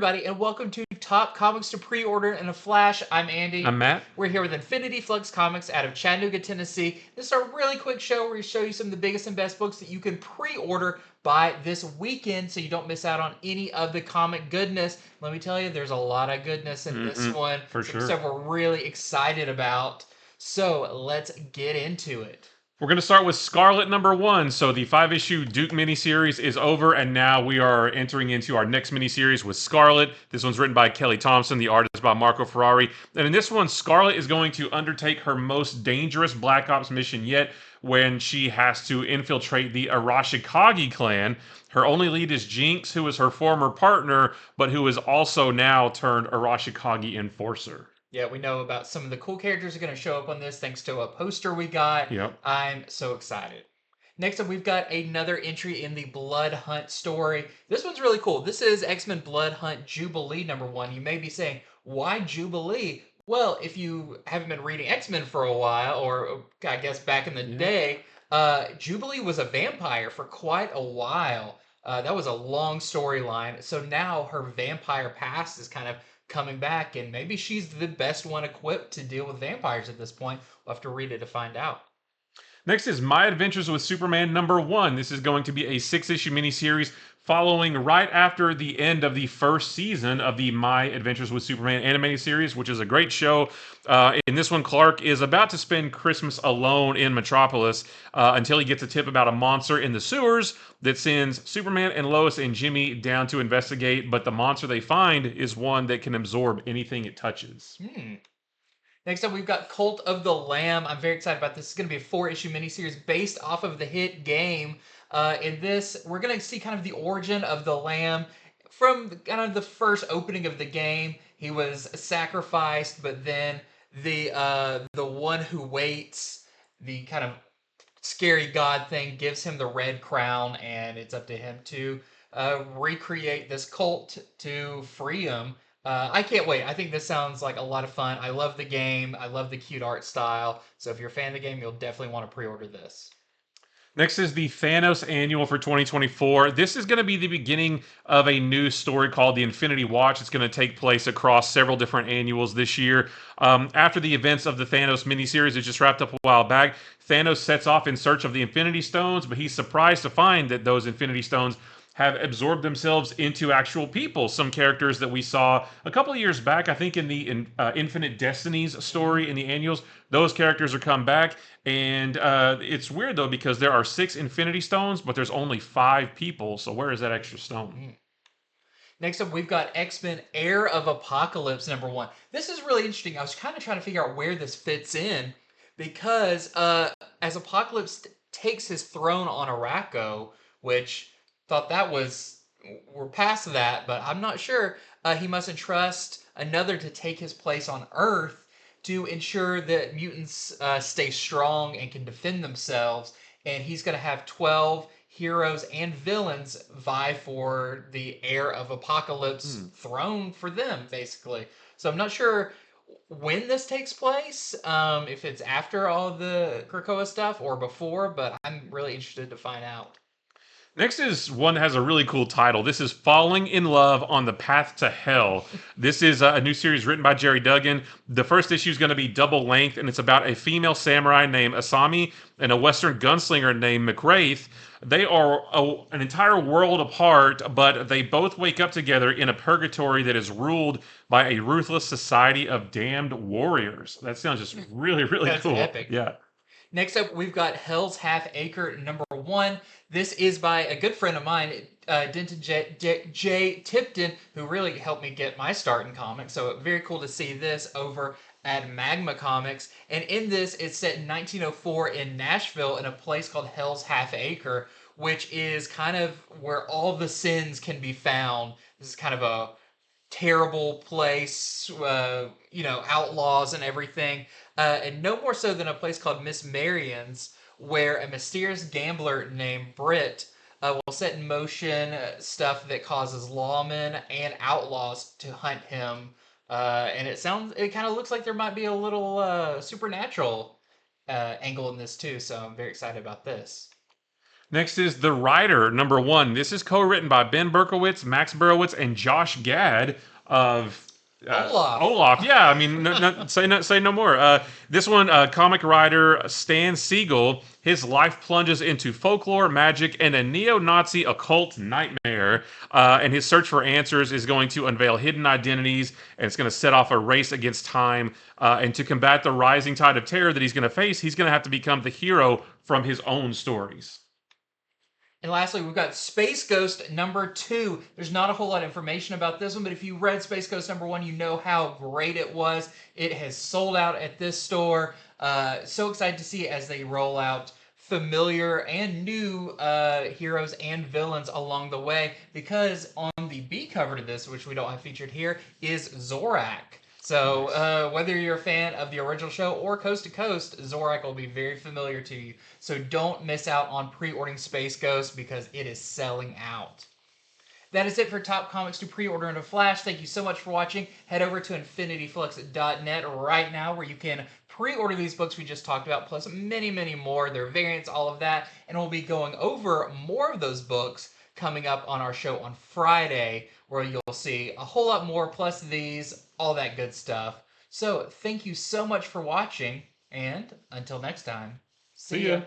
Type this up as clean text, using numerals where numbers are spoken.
everybody, and welcome to Top Comics to Pre-Order in a Flash. I'm Andy. I'm Matt. We're here with Infinity Flux Comics out of Chattanooga, Tennessee. This is our really quick show where we show you some of the biggest and best books that you can pre-order by this weekend so you don't miss out on any of the comic goodness. Let me tell you, there's a lot of goodness in this one. For Some sure. stuff we're really excited about. So let's get into it. We're going to start with Scarlett #1. So the 5-issue Duke miniseries is over, and now we are entering into our next miniseries with Scarlett. This one's written by Kelly Thompson. The art is by Marco Ferrari. And in this one, Scarlett is going to undertake her most dangerous Black Ops mission yet when she has to infiltrate the Arashikage clan. Her only lead is Jinx, who is her former partner, but who is also now turned Arashikage enforcer. Yeah, we know about some of the cool characters are going to show up on this thanks to a poster we got. Yep. I'm so excited. Next up, we've got another entry in the Blood Hunt story. This one's really cool. This is X-Men Blood Hunt Jubilee #1. You may be saying, why Jubilee? Well, if you haven't been reading X-Men for a while, or I guess back in the day, Jubilee was a vampire for quite a while. That was a long storyline. So now her vampire past is kind of coming back, and maybe she's the best one equipped to deal with vampires at this point. We'll have to read it to find out. Next is My Adventures with Superman #1. This is going to be a 6-issue miniseries following right after the end of the first season of the My Adventures with Superman animated series, which is a great show. In this one, Clark is about to spend Christmas alone in Metropolis until he gets a tip about a monster in the sewers that sends Superman and Lois and Jimmy down to investigate, but the monster they find is one that can absorb anything it touches. Next up, we've got Cult of the Lamb. I'm very excited about this. It's going to be a 4-issue miniseries based off of the hit game. In this, we're going to see kind of the origin of the Lamb from kind of the first opening of the game. He was sacrificed, but then the one who waits, the kind of scary god thing, gives him the red crown, and it's up to him to recreate this cult to free him. I can't wait. I think this sounds like a lot of fun. I love the game. I love the cute art style. So if you're a fan of the game, you'll definitely want to pre-order this. Next is the Thanos Annual for 2024. This is going to be the beginning of a new story called the Infinity Watch. It's going to take place across several different annuals this year. After the events of the Thanos miniseries that just wrapped up a while back, Thanos sets off in search of the Infinity Stones, but he's surprised to find that those Infinity Stones have absorbed themselves into actual people. Some characters that we saw a couple of years back, I think in the Infinite Destinies story in the annuals, those characters are come back. And it's weird though, because there are 6 Infinity Stones, but there's only 5 people. So where is that extra stone? Next up, we've got X-Men Heir of Apocalypse #1. This is really interesting. I was kind of trying to figure out where this fits in because as Apocalypse takes his throne on Araco, which thought that was, we're past that, but I'm not sure. He must entrust another to take his place on Earth to ensure that mutants stay strong and can defend themselves. And he's going to have 12 heroes and villains vie for the Heir of Apocalypse throne for them, basically. So I'm not sure when this takes place, if it's after all the Krakoa stuff or before, but I'm really interested to find out. Next is one that has a really cool title. This is Falling in Love on the Path to Hell. This is a new series written by Jerry Duggan. The first issue is going to be double length, and it's about a female samurai named Asami and a Western gunslinger named McWraith. They are an entire world apart, but they both wake up together in a purgatory that is ruled by a ruthless society of damned warriors. That sounds just really, really That's cool. epic. Yeah. Next up, we've got Hell's Half Acre #1. This is by a good friend of mine, Denton J. Tipton, who really helped me get my start in comics. So very cool to see this over at Magma Comics. And in this, it's set in 1904 in Nashville in a place called Hell's Half Acre, which is kind of where all the sins can be found. This is kind of a terrible place, outlaws and everything. And no more so than a place called Miss Marion's, where a mysterious gambler named Britt will set in motion stuff that causes lawmen and outlaws to hunt him. And it kind of looks like there might be a little supernatural angle in this too. So I'm very excited about this. Next is The Rider, #1. This is co-written by Ben Berkowitz, Max Burowitz, and Josh Gad of Olaf. Olaf. Yeah, I mean, say no more. This one, comic writer Stan Siegel, his life plunges into folklore, magic, and a neo-Nazi occult nightmare. And his search for answers is going to unveil hidden identities, and it's going to set off a race against time. And to combat the rising tide of terror that he's going to face, he's going to have to become the hero from his own stories. And lastly, we've got Space Ghost #2. There's not a whole lot of information about this one, but if you read Space Ghost #1, you know how great it was. It has sold out at this store. So excited to see it as they roll out familiar and new heroes and villains along the way, because on the B cover to this, which we don't have featured here, is Zorak. So whether you're a fan of the original show or Coast to Coast, Zorak will be very familiar to you. So don't miss out on pre-ordering Space Ghost because it is selling out. That is it for Top Comics to pre-order in a flash. Thank you so much for watching. Head over to infinityflux.net right now where you can pre-order these books we just talked about, plus many, many more. Their variants, all of that. And we'll be going over more of those books coming up on our show on Friday, where you'll see a whole lot more, plus these, all that good stuff. So thank you so much for watching, and until next time, see ya.